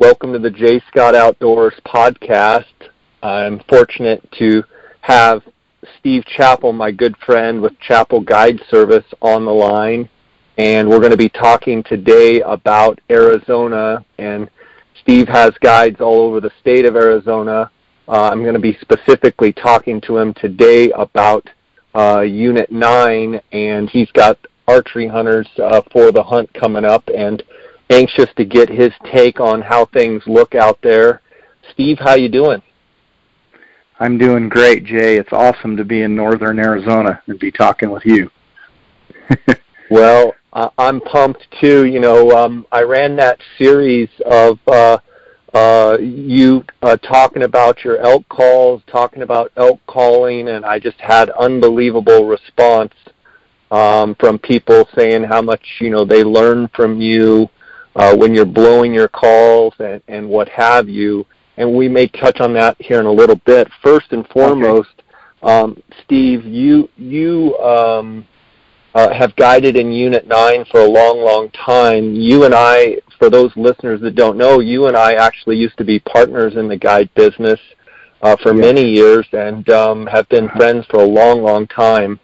Welcome to the J. Scott Outdoors podcast. I'm fortunate to have Steve Chappell, my good friend with Chappell Guide Service, on the line. And we're going to be talking today about Arizona. And Steve has guides all over the state of Arizona. I'm going to be specifically talking to him today about Unit 9, and he's got archery hunters for the hunt coming up, and anxious to get his take on how things look out there. Steve, how you doing? I'm doing great, Jay. It's awesome to be in northern Arizona and be talking with you. Well, I'm pumped too. You know, I ran that series of you talking about your elk calls, talking about elk calling, and I just had unbelievable response from people saying how much, you know, they learn from you when you're blowing your calls and what have you. And we may touch on that here in a little bit. First and foremost, okay. Steve, you have guided in Unit 9 for a long, long time. You and I, for those listeners that don't know, you and I actually used to be partners in the guide business for many years and have been friends for a long, long time.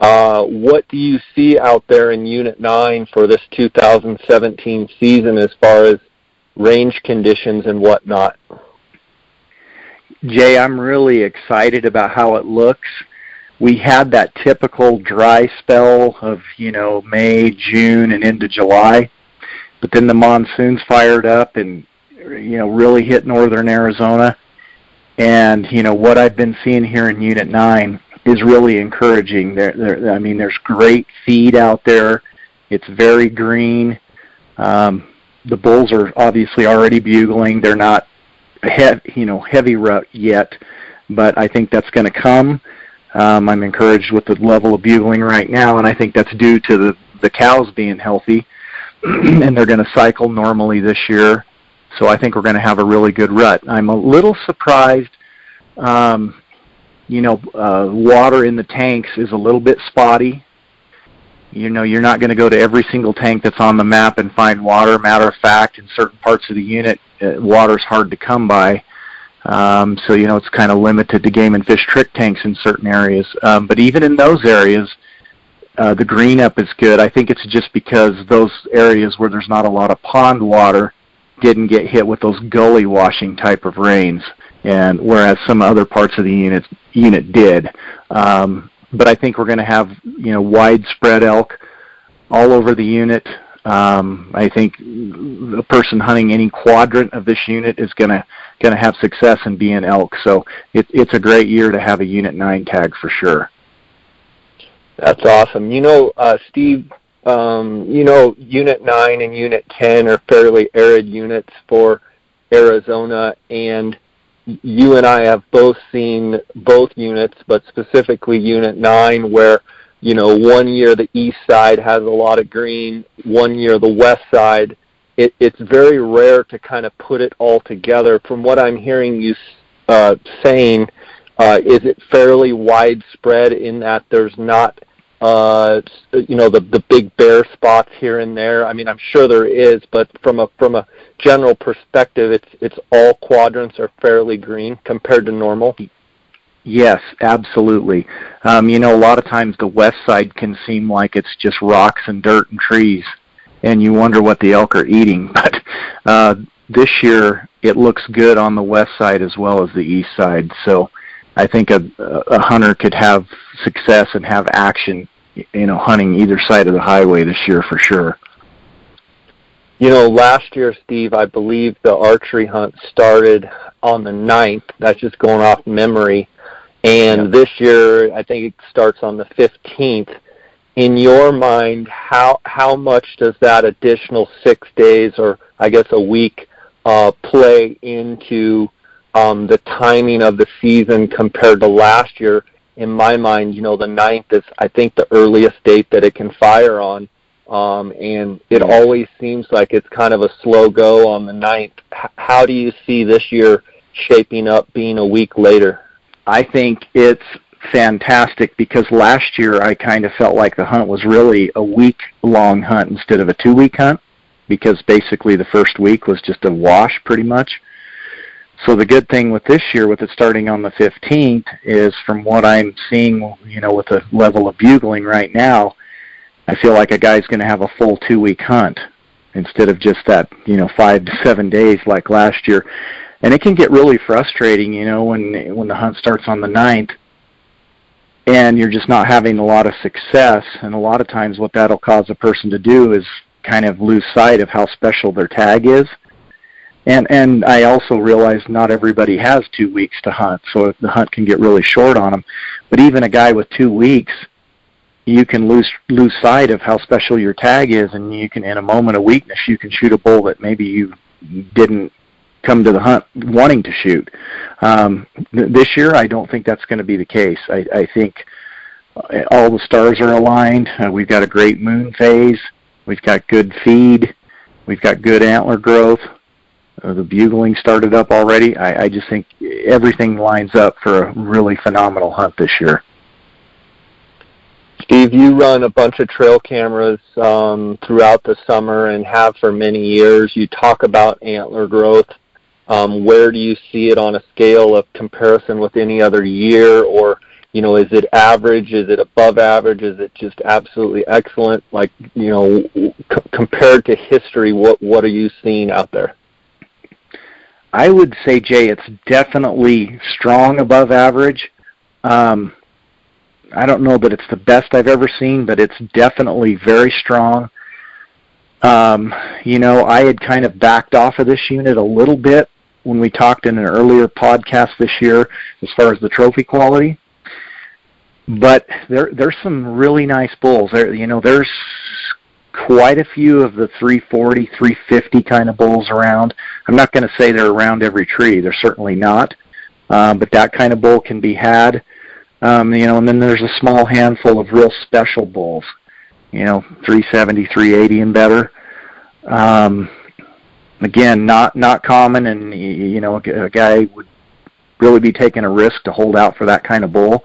What do you see out there in Unit 9 for this 2017 season as far as range conditions and whatnot? Jay, I'm really excited about how it looks. We had that typical dry spell of, you know, May, June, and into July. But then the monsoons fired up and, you know, really hit northern Arizona. And, you know, what I've been seeing here in Unit 9 is really encouraging. I mean, there's great feed out there. It's very green. The bulls are obviously already bugling. They're not, heavy rut yet, but I think that's going to come. I'm encouraged with the level of bugling right now, and I think that's due to the cows being healthy, and they're going to cycle normally this year. So I think we're going to have a really good rut. I'm a little surprised. Water in the tanks is a little bit spotty. You know, you're not going to go to every single tank that's on the map and find water. Matter of fact, in certain parts of the unit, water's hard to come by. So, you know, it's kind of limited to game and fish trick tanks in certain areas. But even in those areas, the green up is good. I think it's just because those areas where there's not a lot of pond water didn't get hit with those gully washing type of rains, and whereas some other parts of the unit did. But I think we're going to have, you know, widespread elk all over the unit. I think the person hunting any quadrant of this unit is going to have success in being elk. So it's a great year to have a Unit 9 tag for sure. That's awesome. You know, Steve, Unit 9 and Unit 10 are fairly arid units for Arizona, and you and I have both seen both units, but specifically Unit 9, where, you know, one year the east side has a lot of green, one year the west side. It's very rare to kind of put it all together. From what I'm hearing you saying, is it fairly widespread in that there's not, the big bare spots here and there? I mean, I'm sure there is, but from a general perspective, it's all quadrants are fairly green compared to normal. Yes, absolutely. A lot of times the west side can seem like it's just rocks and dirt and trees, and you wonder what the elk are eating. But this year it looks good on the west side as well as the east side. So I think a hunter could have success and have action, you know, hunting either side of the highway this year for sure. You know, last year, Steve, I believe the archery hunt started on the 9th. That's just going off memory. And this year, I think it starts on the 15th. In your mind, how much does that additional 6 days, or I guess a week, play into the timing of the season compared to last year? In my mind, you know, the 9th is, I think, the earliest date that it can fire on. And it always seems like it's kind of a slow go on the 9th. How do you see this year shaping up being a week later? I think it's fantastic because last year I kind of felt like the hunt was really a week-long hunt instead of a 2-week hunt. because basically the first week was just a wash pretty much. So the good thing with this year, with it starting on the 15th, is from what I'm seeing, with the level of bugling right now, I feel like a guy's going to have a full 2-week hunt instead of just that, 5 to 7 days like last year. And it can get really frustrating, when the hunt starts on the 9th and you're just not having a lot of success. And a lot of times what that'll cause a person to do is kind of lose sight of how special their tag is. And I also realize not everybody has 2 weeks to hunt, so the hunt can get really short on them. But even a guy with 2 weeks, you can lose sight of how special your tag is, and you can, in a moment of weakness, you can shoot a bull that maybe you didn't come to the hunt wanting to shoot. This year, I don't think that's going to be the case. I think all the stars are aligned. We've got a great moon phase. We've got good feed. We've got good antler growth. The bugling started up already. I just think everything lines up for a really phenomenal hunt this year. Steve, you run a bunch of trail cameras throughout the summer and have for many years. You talk about antler growth. Where do you see it on a scale of comparison with any other year? Or, is it average? Is it above average? Is it just absolutely excellent? Like, compared to history, what are you seeing out there? I would say, Jay, it's definitely strong above average. I don't know that it's the best I've ever seen, but it's definitely very strong. I had kind of backed off of this unit a little bit when we talked in an earlier podcast this year as far as the trophy quality. But there's some really nice bulls. There's quite a few of the 340, 350 kind of bulls around. I'm not going to say they're around every tree. They're certainly not. But that kind of bull can be had. And then there's a small handful of real special bulls, 370, 380 and better. Again, not common, and, a guy would really be taking a risk to hold out for that kind of bull,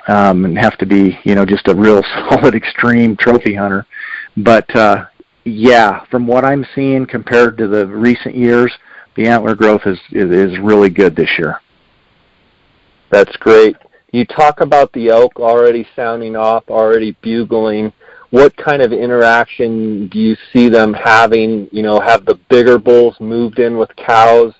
and have to be, just a real solid extreme trophy hunter. But, from what I'm seeing compared to the recent years, the antler growth is really good this year. That's great. You talk about the elk already sounding off, already bugling. What kind of interaction do you see them having? Have the bigger bulls moved in with cows?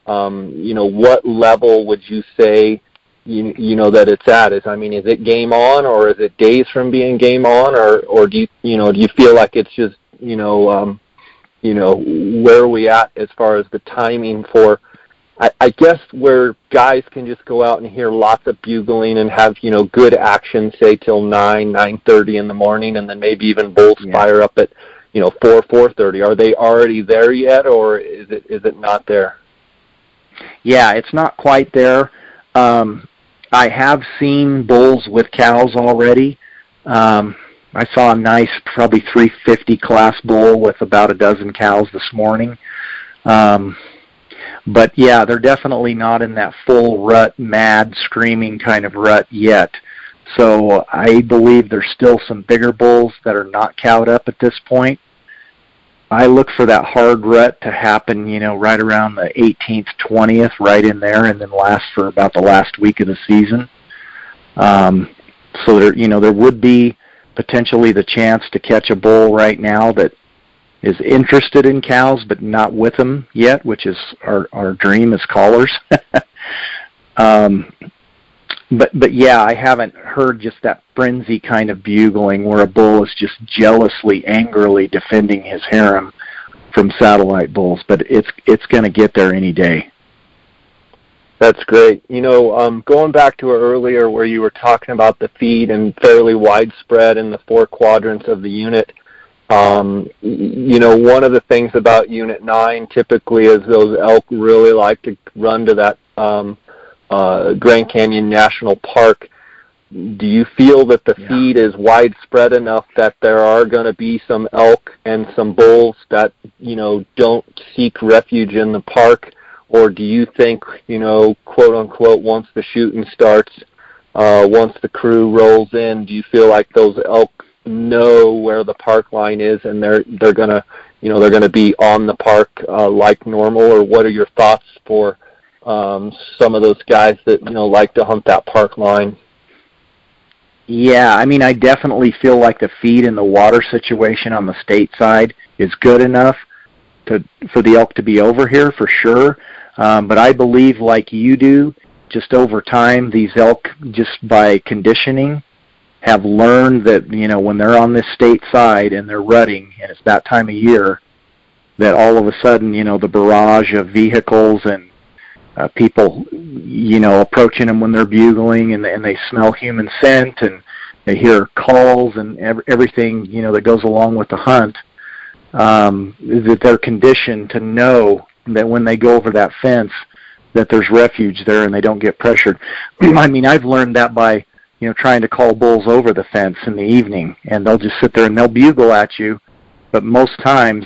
What level would you say, that it's at? Is it game on, or is it days from being game on, or do you feel like it's just, where are we at as far as the timing for, I guess, where guys can just go out and hear lots of bugling and have, good action, say, till 9:30 in the morning, and then maybe even bulls fire up at, 4:30. Are they already there yet, or is it not there? Yeah, it's not quite there. I have seen bulls with cows already. I saw a nice, probably 350 class bull with about a dozen cows this morning. But yeah, they're definitely not in that full rut, mad, screaming kind of rut yet. So I believe there's still some bigger bulls that are not cowed up at this point. I look for that hard rut to happen, right around the 18th, 20th, right in there, and then last for about the last week of the season. So there would be potentially the chance to catch a bull right now that is interested in cows but not with them yet, which is our dream as callers. But yeah, I haven't heard just that frenzy kind of bugling where a bull is just jealously, angrily defending his harem from satellite bulls, but it's going to get there any day. That's great. Going back to earlier where you were talking about the feed and fairly widespread in the 4 quadrants of the unit, one of the things about Unit 9 typically is those elk really like to run to that Grand Canyon National Park. Do you feel that the feed is widespread enough that there are going to be some elk and some bulls that, don't seek refuge in the park? Or do you think, quote unquote, once the shooting starts, once the crew rolls in, do you feel like those elk know where the park line is and they're gonna be on the park like normal? Or what are your thoughts for some of those guys that like to hunt that park line? Yeah, I mean, I definitely feel like the feed and the water situation on the state side is good enough for the elk to be over here for sure. But I believe, like you do, just over time, these elk, just by conditioning, have learned that, when they're on this state side and they're rutting, and it's that time of year, that all of a sudden, the barrage of vehicles and people, approaching them when they're bugling, and they smell human scent, and they hear calls and everything, that goes along with the hunt, that they're conditioned to know that when they go over that fence, that there's refuge there and they don't get pressured. I mean, I've learned that by, trying to call bulls over the fence in the evening, and they'll just sit there and they'll bugle at you, but most times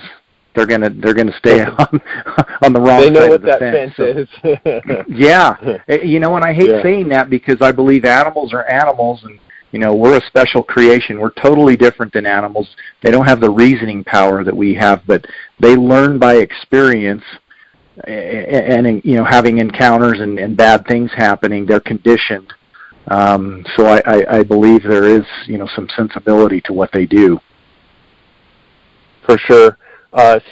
they're gonna stay on the wrong side of the fence. They know what that fence is. Yeah, and I hate saying that because I believe animals are animals, and we're a special creation. We're totally different than animals. They don't have the reasoning power that we have, but they learn by experience, and having encounters and bad things happening. They're conditioned. So I believe there is some sensibility to what they do. For sure.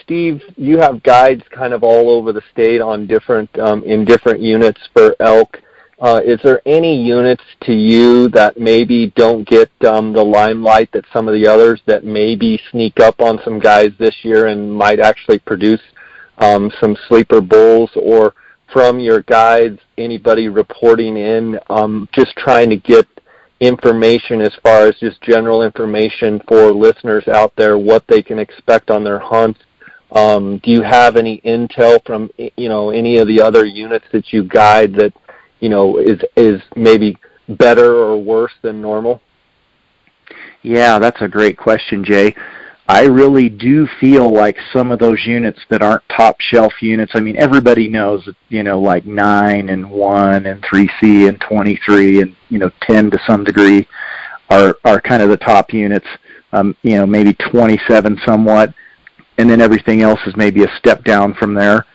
Steve, you have guides kind of all over the state on different in different units for elk. Is there any units to you that maybe don't get the limelight that some of the others that maybe sneak up on some guys this year and might actually produce some sleeper bulls? Or from your guides, anybody reporting in, just trying to get information as far as just general information for listeners out there, what they can expect on their hunts? Do you have any intel from any of the other units that you guide that is maybe better or worse than normal? Yeah, that's a great question, Jay. I really do feel like some of those units that aren't top shelf units, I mean, everybody knows that, like 9 and 1 and 3C and 23 and, 10 to some degree are kind of the top units, maybe 27 somewhat, and then everything else is maybe a step down from there.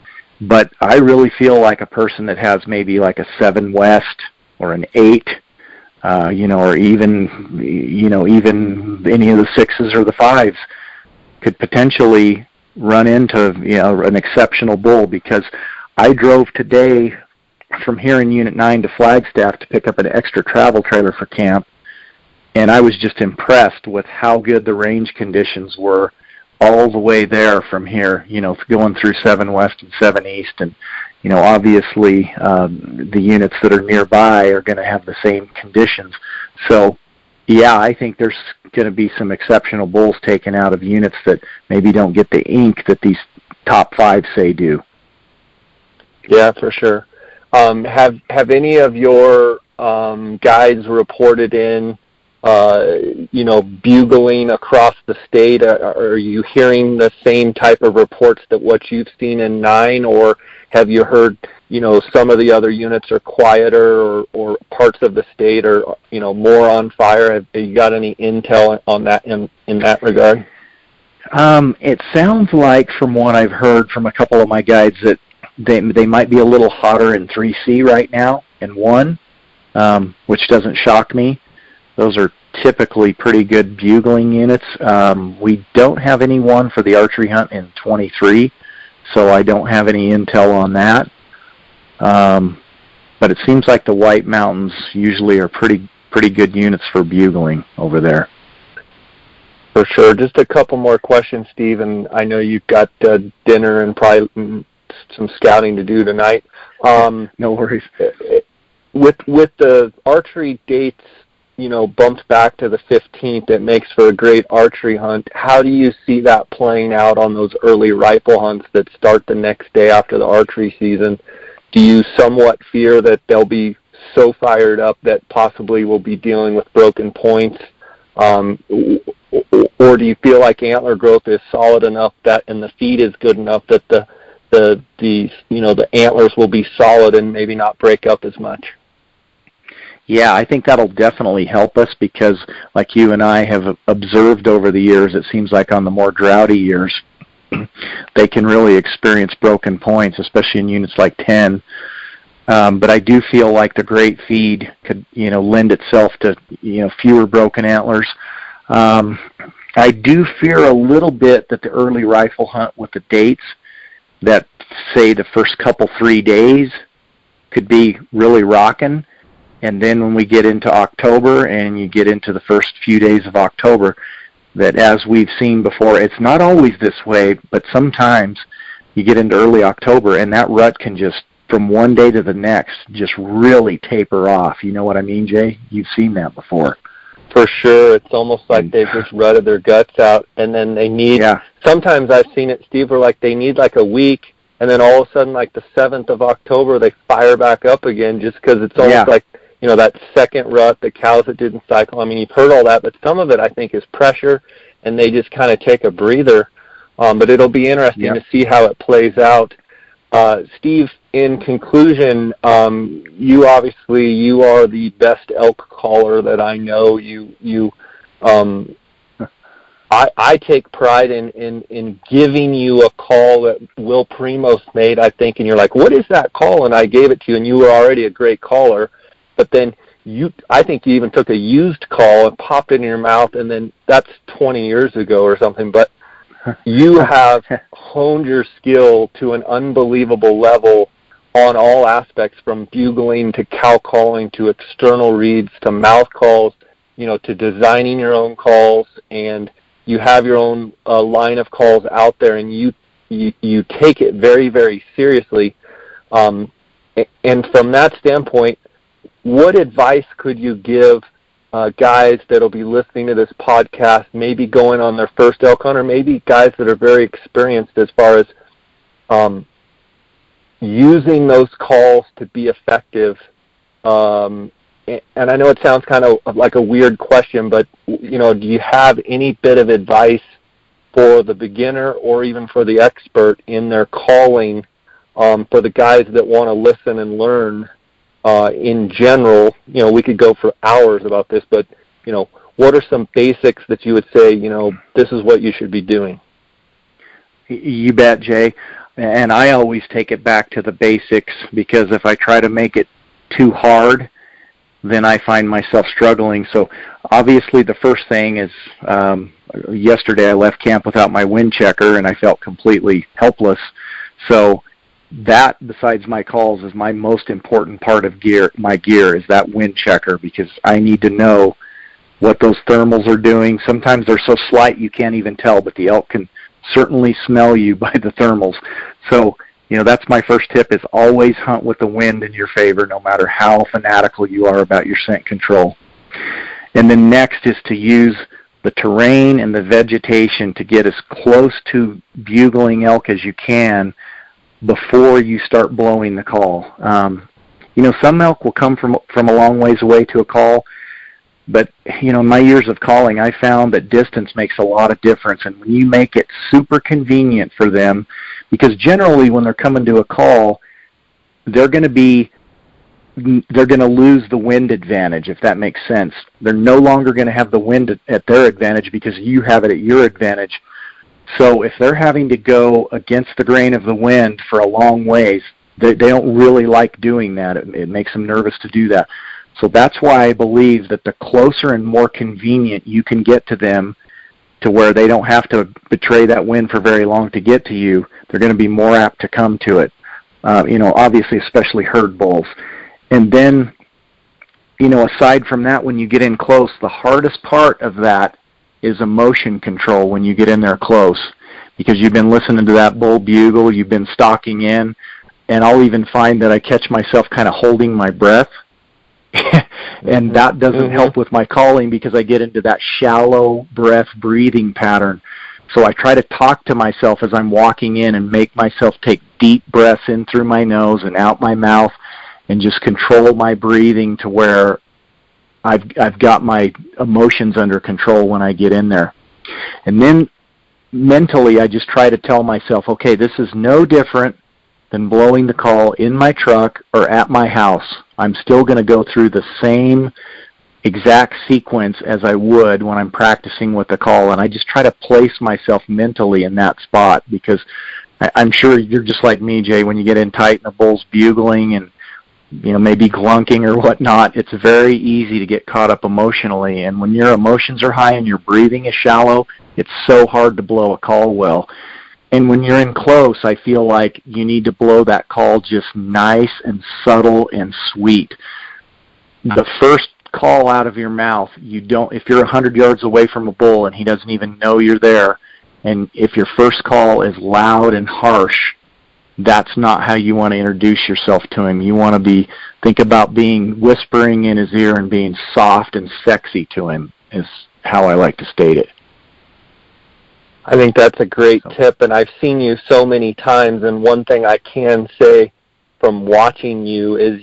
But I really feel like a person that has maybe like a 7 West or an 8, or even any of the 6s or the 5s, could potentially run into an exceptional bull. Because I drove today from here in Unit 9 to Flagstaff to pick up an extra travel trailer for camp, and I was just impressed with how good the range conditions were all the way there from here, going through 7 West and 7 East, and obviously the units that are nearby are going to have the same conditions. So yeah, I think there's going to be some exceptional bulls taken out of units that maybe don't get the ink that these top 5 say do. Yeah, for sure. Have any of your guides reported in, bugling across the state? Are you hearing the same type of reports that what you've seen in 9, or have you heard, some of the other units are quieter, or parts of the state are, more on fire? Have you got any intel on that in that regard? It sounds like, from what I've heard from a couple of my guides, that they might be a little hotter in 3C right now and 1, which doesn't shock me. Those are typically pretty good bugling units. We don't have any 1 for the archery hunt in 23, so I don't have any intel on that. But it seems like the White Mountains usually are pretty good units for bugling over there. For sure. Just a couple more questions, Steve, and I know you've got dinner and probably some scouting to do tonight. No worries. With the archery dates, bumped back to the 15th, it makes for a great archery hunt. How do you see that playing out on those early rifle hunts that start the next day after the archery season? Do you somewhat fear that they'll be so fired up that possibly we'll be dealing with broken points? Or do you feel like Antler Growth is solid enough that, and the feed is good enough that the antlers will be solid and maybe not break up as much? Yeah, I think that'll definitely help us because, like you and I have observed over the years, it seems like on the more droughty years, they can really experience broken points, especially in units like 10. But I do feel like the great feed could, lend itself to, fewer broken antlers. I do fear a little bit that the early rifle hunt with the dates, that say the first couple 3 days, could be really rocking. And then when we get into October and you get into the first few days of October, that as we've seen before, it's not always this way, but sometimes you get into early October and that rut can just, from one day to the next, just really taper off. You know what I mean, Jay? You've seen that before. For sure. It's almost like they've just rutted their guts out, and then they need, sometimes I've seen it, Steve, where like they need like a week, and then all of a sudden, like the 7th of October, they fire back up again just because it's almost like, that second rut, the cows that didn't cycle. I mean, you've heard all that, but some of it, I think, is pressure, and they just kind of take a breather. But it'll be interesting to see how it plays out. Steve, in conclusion, you are the best elk caller that I know. I take pride in giving you a call that Will Primos made, I think, and you're like, what is that call? And I gave it to you, and you were already a great caller. But then I think you even took a used call and popped it in your mouth, and then that's 20 years ago or something. But you have honed your skill to an unbelievable level on all aspects, from bugling to cow calling to external reads to mouth calls, to designing your own calls, and you have your own line of calls out there, and you take it very, very seriously. And from that standpoint, what advice could you give guys that'll be listening to this podcast, maybe going on their first elk hunt, or maybe guys that are very experienced as far as using those calls to be effective? And I know it sounds kind of like a weird question, but do you have any bit of advice for the beginner or even for the expert in their calling, for the guys that want to listen and learn in general? We could go for hours about this, but what are some basics that you would say, this is what you should be doing? You bet, Jay. And I always take it back to the basics, because if I try to make it too hard, then I find myself struggling. So obviously the first thing is, yesterday I left camp without my wind checker, and I felt completely helpless. So that, besides my calls, is my most important part of my gear is that wind checker, because I need to know what those thermals are doing. Sometimes they're so slight you can't even tell, but the elk can certainly smell you by the thermals. So, that's my first tip, is always hunt with the wind in your favor, no matter how fanatical you are about your scent control. And then next is to use the terrain and the vegetation to get as close to bugling elk as you can before you start blowing the call. Some elk will come from a long ways away to a call, but, in my years of calling, I found that distance makes a lot of difference. And when you make it super convenient for them, because generally when they're coming to a call, they're going to lose the wind advantage, if that makes sense. They're no longer going to have the wind at their advantage because you have it at your advantage. So if they're having to go against the grain of the wind for a long ways, they don't really like doing that. It makes them nervous to do that. So that's why I believe that the closer and more convenient you can get to them, to where they don't have to betray that wind for very long to get to you, they're going to be more apt to come to it. Obviously, especially herd bulls. And then, aside from that, when you get in close, the hardest part of that is emotion control when you get in there close, because you've been listening to that bull bugle, you've been stalking in, and I'll even find that I catch myself kind of holding my breath. And that doesn't help with my calling, because I get into that shallow breath breathing pattern. So I try to talk to myself as I'm walking in and make myself take deep breaths in through my nose and out my mouth, and just control my breathing to where I've got my emotions under control when I get in there. And then mentally I just try to tell myself, okay, this is no different than blowing the call in my truck or at my house. I'm still going to go through the same exact sequence as I would when I'm practicing with the call, and I just try to place myself mentally in that spot, because I'm sure you're just like me, Jay, when you get in tight and the bull's bugling and maybe glunking or whatnot, it's very easy to get caught up emotionally, and when your emotions are high and your breathing is shallow, it's so hard to blow a call well. And when you're in close, I feel like you need to blow that call just nice and subtle and sweet. The first call out of your mouth, if you're 100 yards away from a bull and he doesn't even know you're there, and if your first call is loud and harsh, that's not how you want to introduce yourself to him. You want to think about being whispering in his ear and being soft and sexy to him, is how I like to state it. I think that's a great tip, and I've seen you so many times, and one thing I can say from watching you is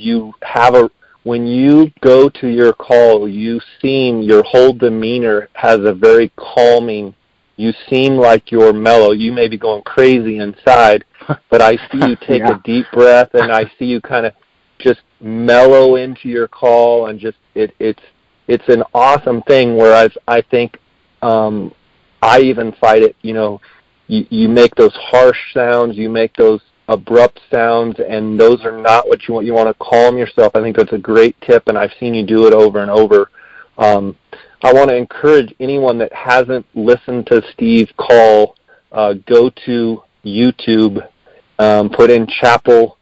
when you go to your call, your whole demeanor has a calming, you seem like you're mellow. You may be going crazy inside, but I see you take a deep breath, and I see you kind of just mellow into your call, and just it's an awesome thing, whereas I think I even fight it, you make those harsh sounds, you make those abrupt sounds, and those are not what you want. You want to calm yourself. I think that's a great tip, and I've seen you do it over and over. I want to encourage anyone that hasn't listened to Steve call, go to YouTube, put in Chappell.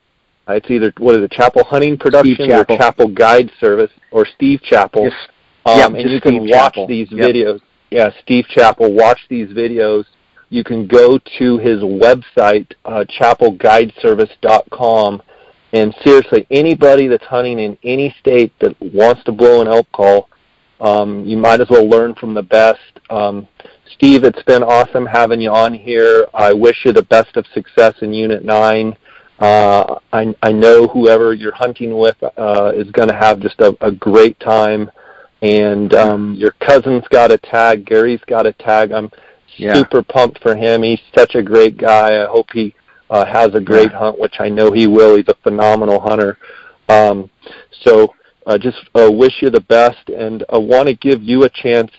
It's either, Chappell Hunting Production or Chappell Guide Service, or Steve Chappell. Yes. And you can watch these videos. Yeah, Steve Chappell, watch these videos. You can go to his website, chappellguideservice.com, and seriously, anybody that's hunting in any state that wants to blow an elk call, you might as well learn from the best. Steve, it's been awesome having you on here. I wish you the best of success in Unit 9. I know whoever you're hunting with is going to have just a great time. And your cousin's got a tag. Gary's got a tag. I'm super pumped for him. He's such a great guy. I hope he has a great hunt, which I know he will. He's a phenomenal hunter. So just wish you the best, and I want to give you a chance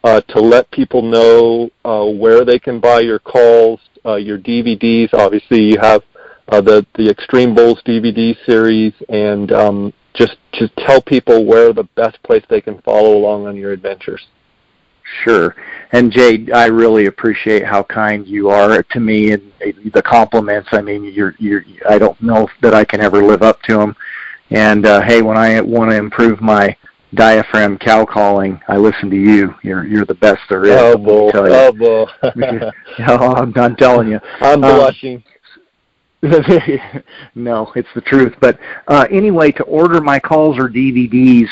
to let people know where they can buy your calls, your DVDs. Obviously, you have the Extreme Bulls DVD series, and just tell people where the best place they can follow along on your adventures. Sure. And Jay, I really appreciate how kind you are to me, and the compliments. I mean, I don't know that I can ever live up to them. And hey, when I want to improve my diaphragm cow calling, I listen to you. You're the best there is. Oh, bull. Oh, bull. I'm telling you. I'm blushing. No, it's the truth. But anyway, to order my calls or DVDs,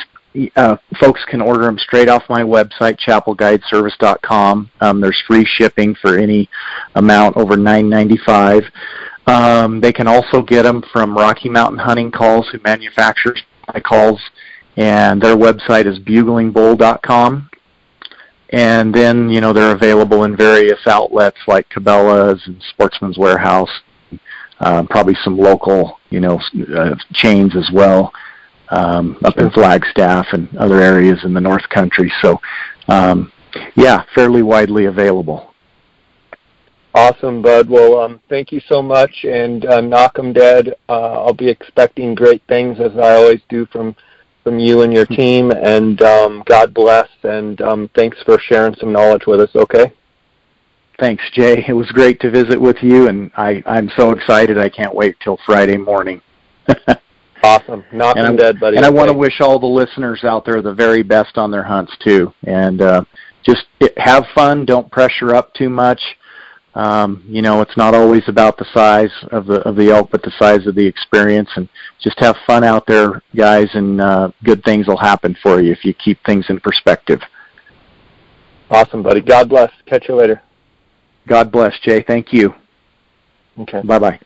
folks can order them straight off my website, chappellguideservice.com. There's free shipping for any amount over $9.95. They can also get them from Rocky Mountain Hunting Calls, who manufactures my calls, and their website is buglingbull.com. And then, they're available in various outlets like Cabela's and Sportsman's Warehouse. Probably some local, chains as well, up in Flagstaff and other areas in the North Country. So, fairly widely available. Awesome, bud. Well, thank you so much, and knock 'em dead. I'll be expecting great things, as I always do from you and your team, and God bless, and thanks for sharing some knowledge with us, okay? Thanks, Jay. It was great to visit with you, and I'm so excited. I can't wait till Friday morning. Awesome. Knock 'em dead, buddy. And I want to wish all the listeners out there the very best on their hunts, too. And just have fun. Don't pressure up too much. It's not always about the size of the elk, but the size of the experience. And just have fun out there, guys, and good things will happen for you if you keep things in perspective. Awesome, buddy. God bless. Catch you later. God bless, Jay. Thank you. Okay. Bye-bye.